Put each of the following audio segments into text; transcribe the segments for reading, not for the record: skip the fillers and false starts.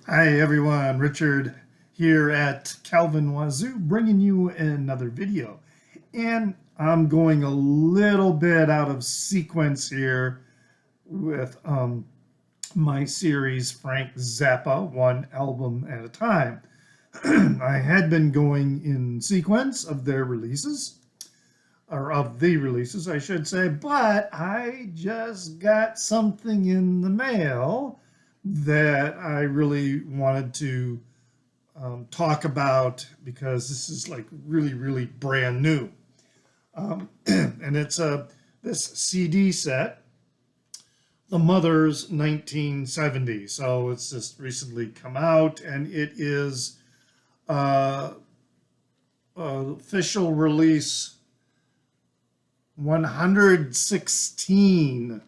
Hi everyone, Richard here at Calvin Wazoo bringing you another video. And I'm going a little bit out of sequence here with my series Frank Zappa, one album at a time. I had been going in sequence of their releases, or of the releases, I should say, but I just got something in the mail that I really wanted to talk about because this is like really brand new. And it's this CD set, The Mother's 1970. So it's just recently come out, and it is official release 116.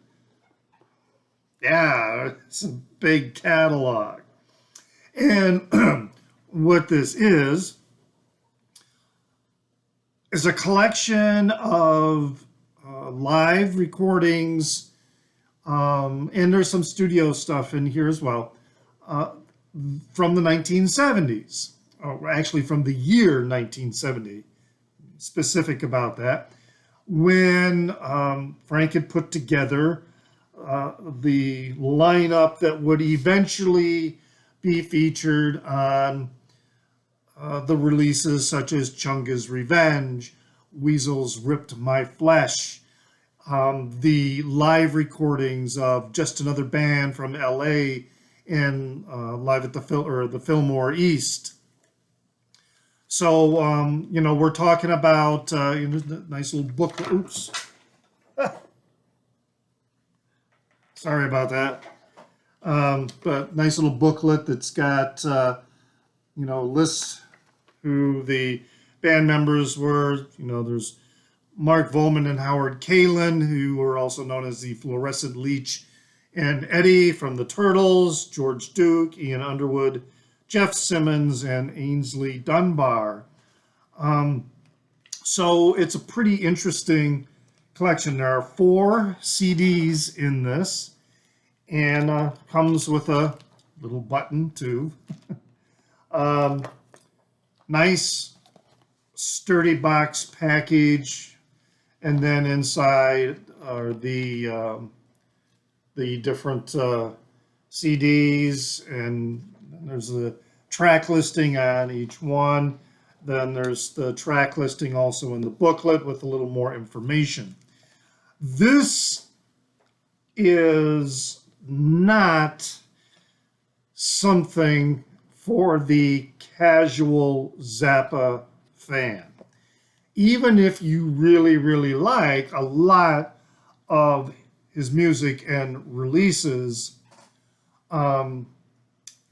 Yeah, it's a big catalog. And what this is a collection of live recordings, and there's some studio stuff in here as well, from the 1970s, or actually from the year 1970, specific about that, when Frank had put together the lineup that would eventually be featured on the releases such as Chunga's Revenge, Weasel's Ripped My Flesh, the live recordings of Just Another Band from LA and live at the Fillmore East. So, we're talking about nice little booklet. Oops. Sorry about that. But nice little booklet that's got, lists who the band members were. There's Mark Volman and Howard Kalin, who were also known as the Fluorescent Leech and Eddie from the Turtles, George Duke, Ian Underwood, Jeff Simmons, and Ainsley Dunbar. So it's a pretty interesting collection. There are 4 CDs in this, and comes with a little button too. Nice sturdy box package, and then inside are the different CDs, and there's a track listing on each one. Then there's the track listing also in the booklet with a little more information. This is not something for the casual Zappa fan. Even if you really like a lot of his music and releases,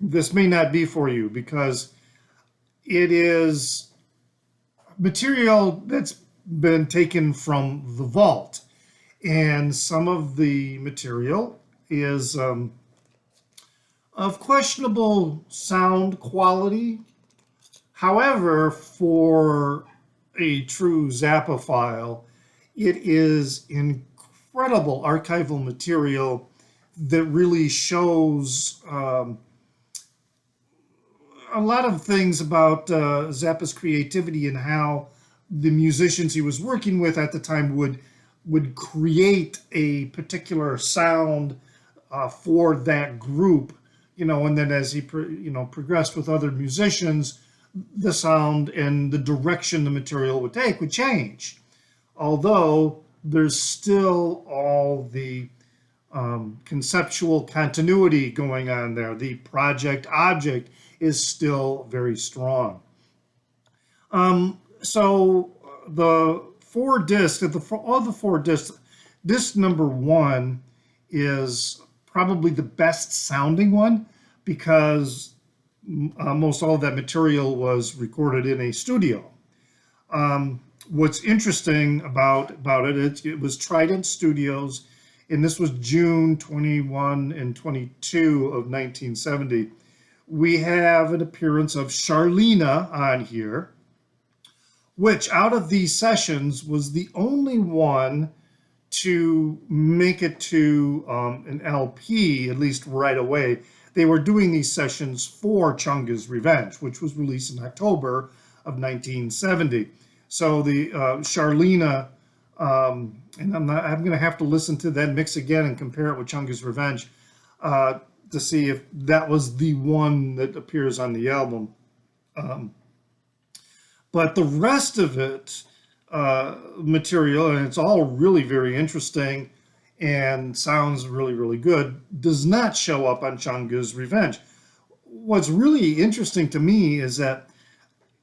this may not be for you because it is material that's been taken from the vault. And some of the material is of questionable sound quality. However, for a true Zappa file, it is incredible archival material that really shows a lot of things about Zappa's creativity and how the musicians he was working with at the time would create a particular sound for that group, and then as he progressed with other musicians, the sound and the direction the material would take would change. Although there's still all the conceptual continuity going on there. The project object is still very strong. So the 4 discs, all the 4 discs, disc number 1 is probably the best sounding one because most all of that material was recorded in a studio. What's interesting about it was Trident Studios, and this was June 21 and 22 of 1970. We have an appearance of Charlena on here, which out of these sessions was the only one to make it to an LP, at least right away. they were doing these sessions for Chunga's Revenge, which was released in October of 1970. So the Charlena, and I'm going to have to listen to that mix again and compare it with Chunga's Revenge to see if that was the one that appears on the album. But the rest of it, material, and it's all really very interesting and sounds really, really good, does not show up on Chunga's Revenge. What's really interesting to me is that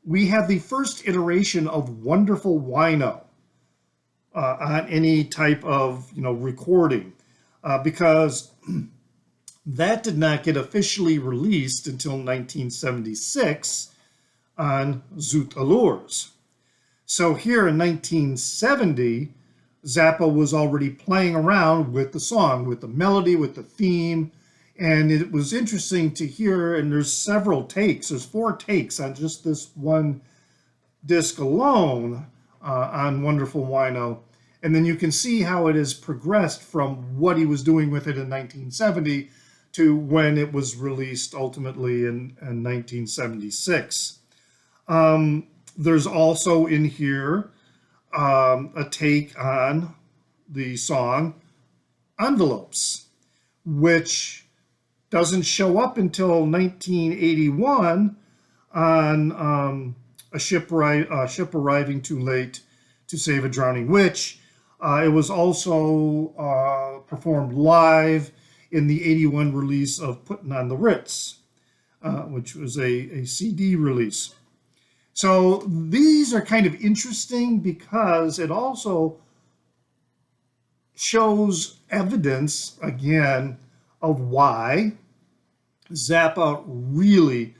we have the first iteration of Wonderful Wino on any type of recording, because that did not get officially released until 1976 on Zoot Allures. So here in 1970, Zappa was already playing around with the song, with the melody, with the theme, and it was interesting to hear, and there's several takes, there's 4 takes on just this one disc alone on Wonderful Wino. And then you can see how it has progressed from what he was doing with it in 1970 to when it was released ultimately in 1976. There's also in here a take on the song Envelopes, which doesn't show up until 1981 on a ship arriving too late to save a drowning witch. It was also performed live in the 81 release of Puttin' on the Ritz, which was a CD release. So these are kind of interesting because it also shows evidence, again, of why Zappa really,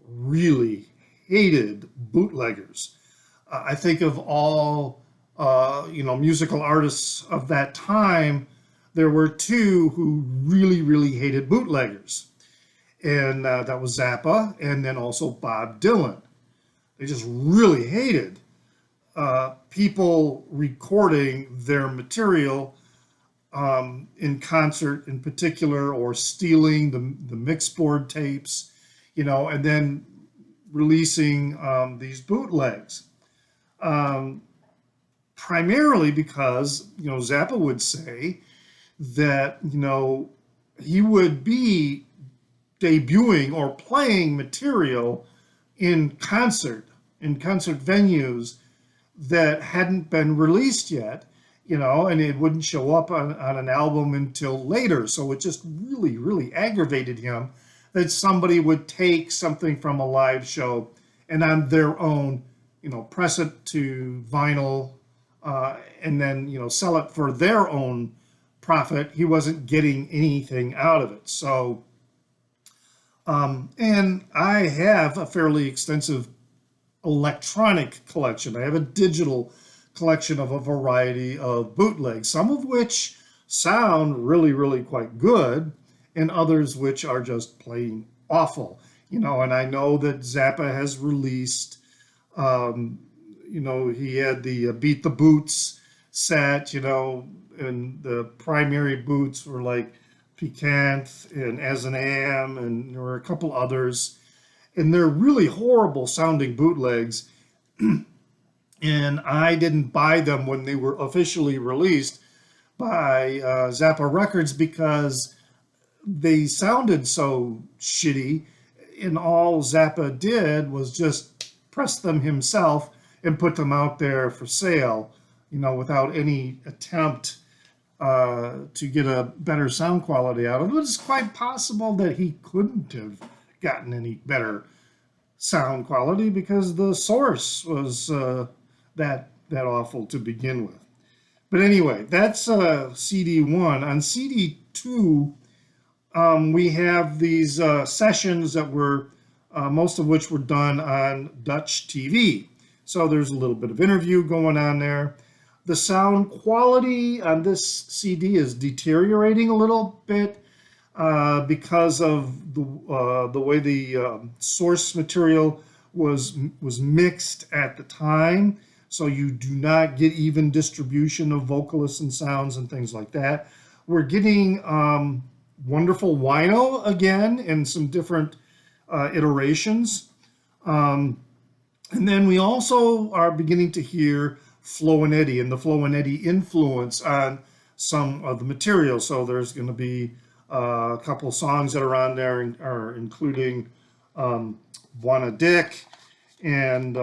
really hated bootleggers. I think of all, musical artists of that time, there were 2 who really, really hated bootleggers. And that was Zappa and then also Bob Dylan. They just really hated people recording their material in concert in particular, or stealing the mixboard tapes, and then releasing these bootlegs. Primarily because, Zappa would say that, he would be debuting or playing material in concert venues that hadn't been released yet, and it wouldn't show up on an album until later. So it just really, really aggravated him that somebody would take something from a live show and on their own, press it to vinyl and then, sell it for their own profit. He wasn't getting anything out of it. So, and I have a fairly extensive electronic collection. I have a digital collection of a variety of bootlegs, some of which sound really, really quite good, and others which are just plain awful. And I know that Zappa has released, he had the Beat the Boots set, and the primary boots were like Piquant and As an Am, and there were a couple others. And they're really horrible sounding bootlegs. And I didn't buy them when they were officially released by Zappa Records because they sounded so shitty. And all Zappa did was just press them himself and put them out there for sale, without any attempt to get a better sound quality out of it. It's quite possible that he couldn't have gotten any better sound quality because the source was that awful to begin with. But anyway, that's CD1. On CD2, we have these sessions that were, most of which were done on Dutch TV. So there's a little bit of interview going on there. The sound quality on this CD is deteriorating a little bit because of the way the source material was mixed at the time. So you do not get even distribution of vocalists and sounds and things like that. We're getting wonderful wino again in some different iterations. Um, and then we also are beginning to hear Flo and Eddie and the Flo and Eddie influence on some of the material. So there's going to be a couple songs that are on there, are including Wanna Dick, and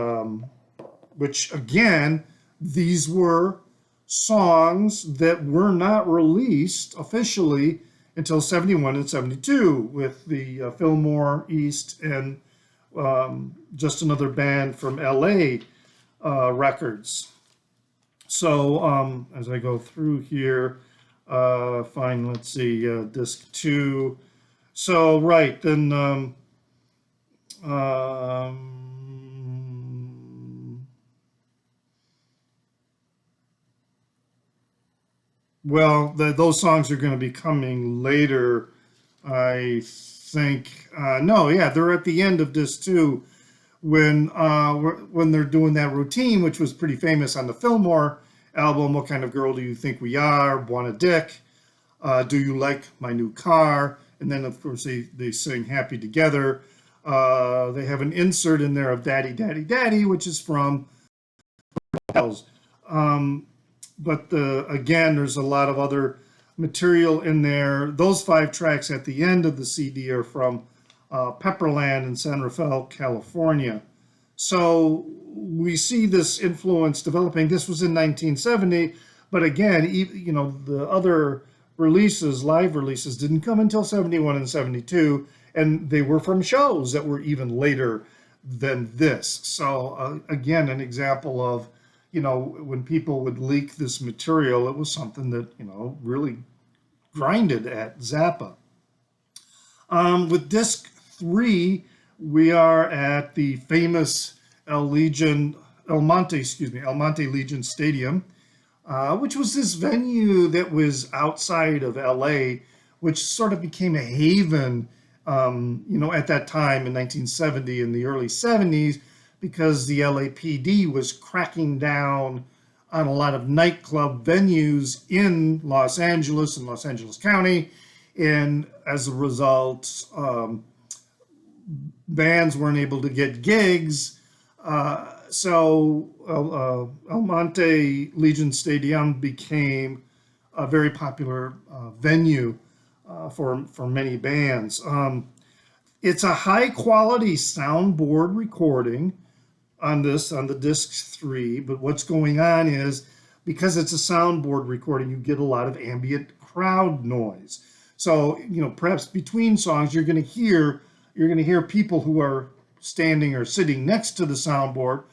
which again, these were songs that were not released officially until 71 and 72 with the Fillmore East and just another band from LA records. So as I go through here, fine, let's see, disc two. So, right, then well, those songs are going to be coming later, I think. No, yeah, they're at the end of disc two when they're doing that routine, which was pretty famous on the Fillmore album. What kind of girl do you think we are? Want a dick? Do you like my new car? And then of course they sing Happy Together. They have an insert in there of Daddy, Daddy, Daddy, which is from Hells. Um, but again, there's a lot of other material in there. Those five tracks at the end of the CD are from Pepperland in San Rafael, California. So we see this influence developing. This was in 1970, but again, the other releases, live releases, didn't come until 71 and 72, and they were from shows that were even later than this. So again, an example of, when people would leak this material, it was something that, really grinded at Zappa. With disc three, we are at the famous El Monte Legion Stadium, which was this venue that was outside of LA, which sort of became a haven, at that time in 1970 in the early 70s, because the LAPD was cracking down on a lot of nightclub venues in Los Angeles and Los Angeles County. And as a result, bands weren't able to get gigs. So El Monte Legion Stadium became a very popular venue for many bands. It's a high quality soundboard recording on the disc three, but what's going on is, because it's a soundboard recording, you get a lot of ambient crowd noise. So, perhaps between songs, you're going to hear people who are standing or sitting next to the soundboard,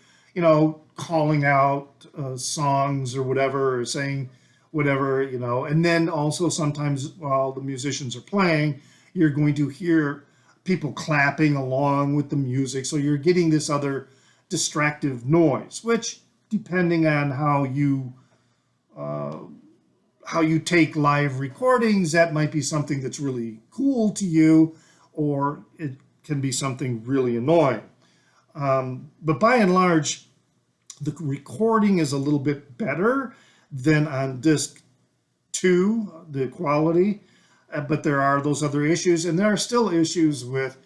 calling out songs or whatever, or saying whatever, and then also sometimes while the musicians are playing, you're going to hear people clapping along with the music. So you're getting this other distractive noise, which, depending on how you take live recordings, that might be something that's really cool to you, or it can be something really annoying. But by and large, the recording is a little bit better than on disc two, the quality, but there are those other issues, and there are still issues with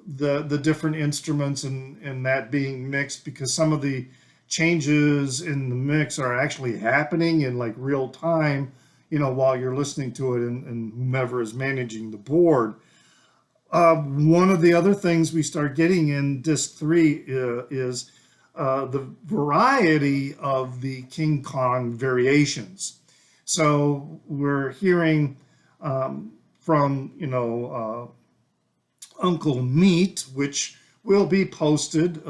the different instruments and that being mixed, because some of the changes in the mix are actually happening in like real time, while you're listening to it, and whomever is managing the board. One of the other things we start getting in disc three is the variety of the King Kong variations. So we're hearing from, Uncle Meat, which will be posted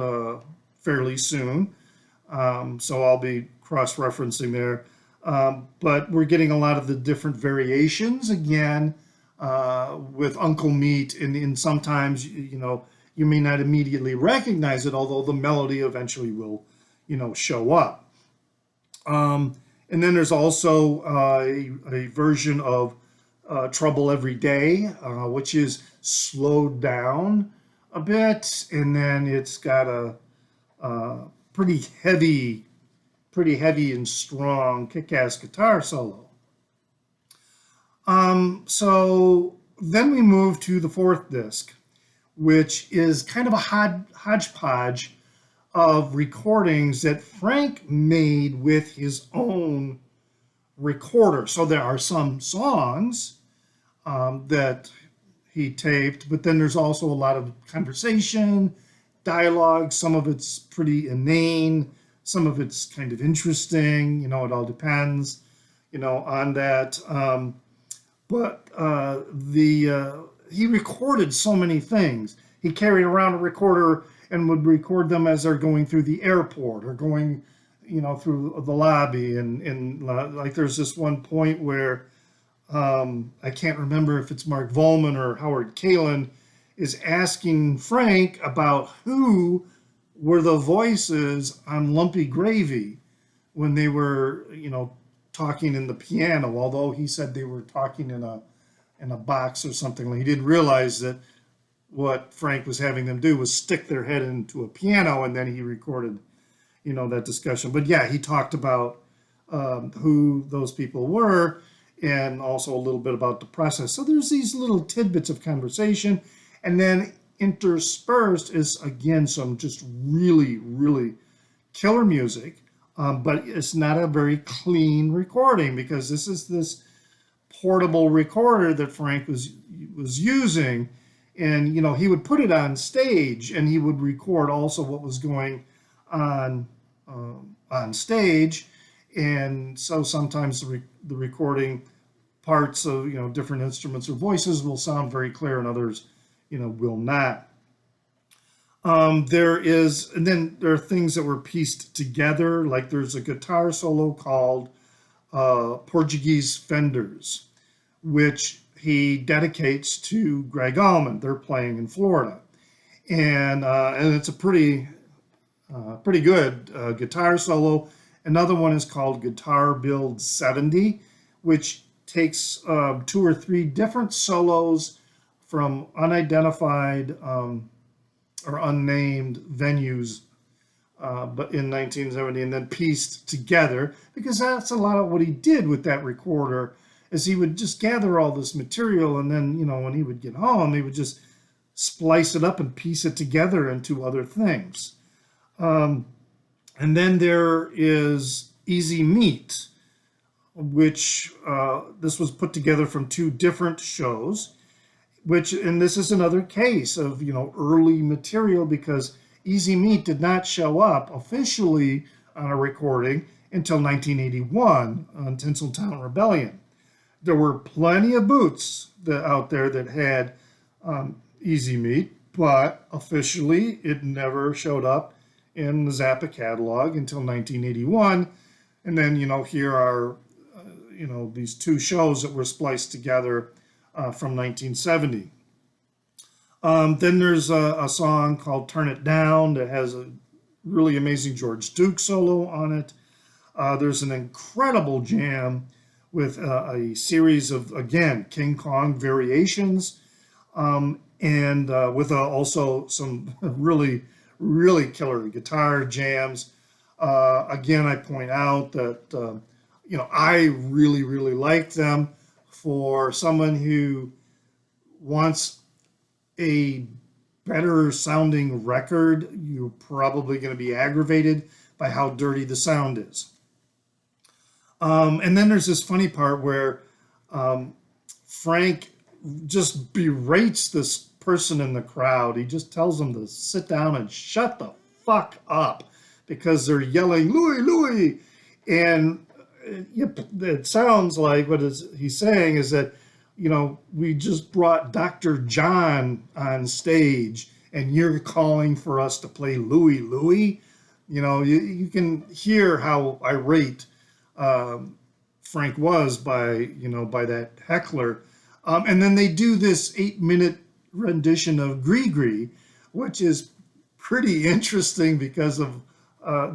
fairly soon. So I'll be cross-referencing there. But we're getting a lot of the different variations again with Uncle Meat, and sometimes, you may not immediately recognize it, although the melody eventually will, show up. And then there's also a version of Trouble Every Day, which is slowed down a bit, and then it's got a pretty heavy and strong kick-ass guitar solo. So then we move to the fourth disc, which is kind of a hodgepodge of recordings that Frank made with his own recorder. So there are some songs that he taped, but then there's also a lot of conversation, dialogue. Some of it's pretty inane, some of it's kind of interesting. It all depends, on that. But he recorded so many things. He carried around a recorder and would record them as they're going through the airport or going, through the lobby. And like there's this one point where I can't remember if it's Mark Volman or Howard Kalin is asking Frank about who were the voices on Lumpy Gravy when they were, talking in the piano, although he said they were talking in a box or something. He didn't realize that what Frank was having them do was stick their head into a piano, and then he recorded, that discussion. But yeah, he talked about who those people were and also a little bit about the process. So there's these little tidbits of conversation, and then interspersed is, again, some just really, really killer music. But it's not a very clean recording because this is this portable recorder that Frank was using, and he would put it on stage and he would record also what was going on stage, and so sometimes the recording parts of different instruments or voices will sound very clear and others will not. And then there are things that were pieced together, like there's a guitar solo called Portuguese Fenders, which he dedicates to Greg Allman. They're playing in Florida. And it's a pretty good guitar solo. Another one is called Guitar Build 70, which takes 2 or 3 different solos from unidentified or unnamed venues, but in 1970, and then pieced together, because that's a lot of what he did with that recorder, is he would just gather all this material, and then, when he would get home, he would just splice it up and piece it together into other things. And then there is Easy Meat, which this was put together from 2 different shows, and this is another case of, early material, because Easy Meat did not show up officially on a recording until 1981 on Tinseltown Rebellion. There were plenty of boots out there that had Easy Meat, but officially it never showed up in the Zappa catalog until 1981. And then, here are, these 2 shows that were spliced together from 1970. Then there's a song called Turn It Down that has a really amazing George Duke solo on it. There's an incredible jam with a series of, again, King Kong variations, and with also some really, really killer guitar jams. Again, I point out that, I really, really like them. For someone who wants a better sounding record, you're probably going to be aggravated by how dirty the sound is. And then there's this funny part where Frank just berates this person in the crowd. He just tells them to sit down and shut the fuck up because they're yelling, Louis, Louis. And it sounds like what he's saying is that, we just brought Dr. John on stage and you're calling for us to play Louis, Louis. You can hear how irate Frank was by that heckler. And then they do this 8-minute rendition of Gree, which is pretty interesting because of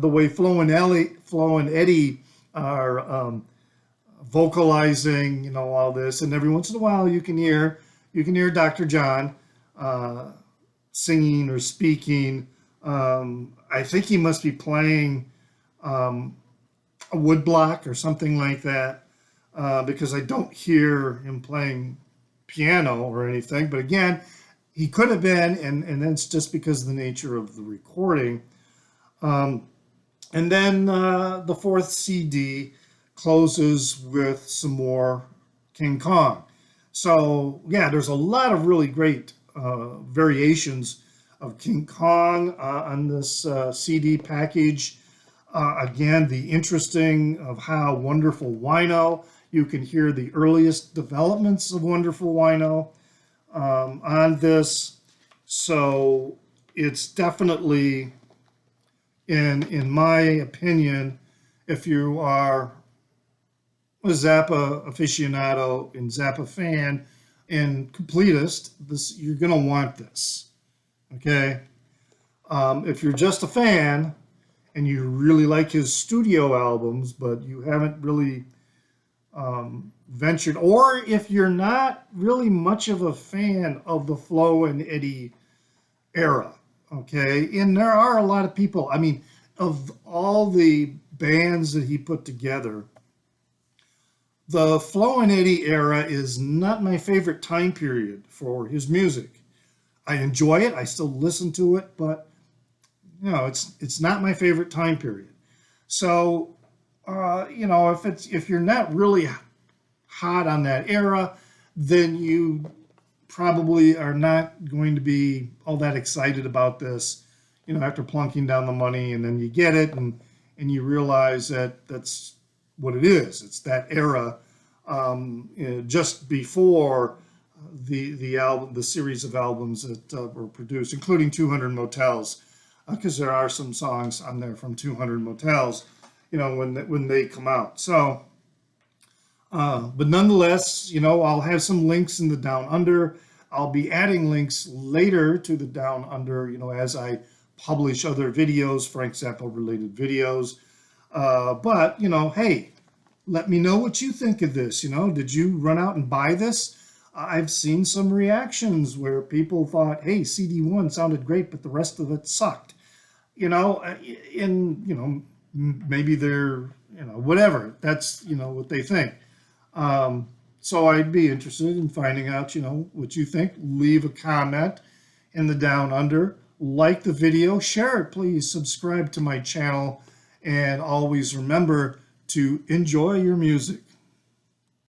the way Flo and Eddie are vocalizing, all this, and every once in a while you can hear Dr. John singing or speaking. I think he must be playing a woodblock or something like that, because I don't hear him playing piano or anything, but again, he could have been, and that's just because of the nature of the recording. Um, and then the fourth CD closes with some more King Kong. So yeah, there's a lot of really great variations of King Kong on this CD package. Again, the interesting of how Wonderful Wino, you can hear the earliest developments of Wonderful Wino on this. So it's definitely, in my opinion, if you are a Zappa aficionado and Zappa fan and completist, this you're gonna want this. Okay, if you're just a fan and you really like his studio albums, but you haven't really ventured, or if you're not really much of a fan of the Flo and Eddie era, okay, and there are a lot of people. I mean, of all the bands that he put together, the Flo and Eddie era is not my favorite time period for his music. I enjoy it. I still listen to it, but it's not my favorite time period. So, if you're not really hot on that era, then you probably are not going to be all that excited about this. After plunking down the money, and then you get it, and you realize that that's what it is. It's that era, just before the album, the series of albums that were produced, including 200 Motels, because there are some songs on there from 200 Motels, when they come out. So, but nonetheless, I'll have some links in the Down Under. I'll be adding links later to the Down Under, as I publish other videos, Frank Zappa related videos. But, hey, let me know what you think of this. Did you run out and buy this? I've seen some reactions where people thought, hey, CD1 sounded great, but the rest of it sucked. Maybe they're, whatever. That's, what they think. So I'd be interested in finding out, what you think. Leave a comment in the Down Under. Like the video, share it, please. Subscribe to my channel, and always remember to enjoy your music.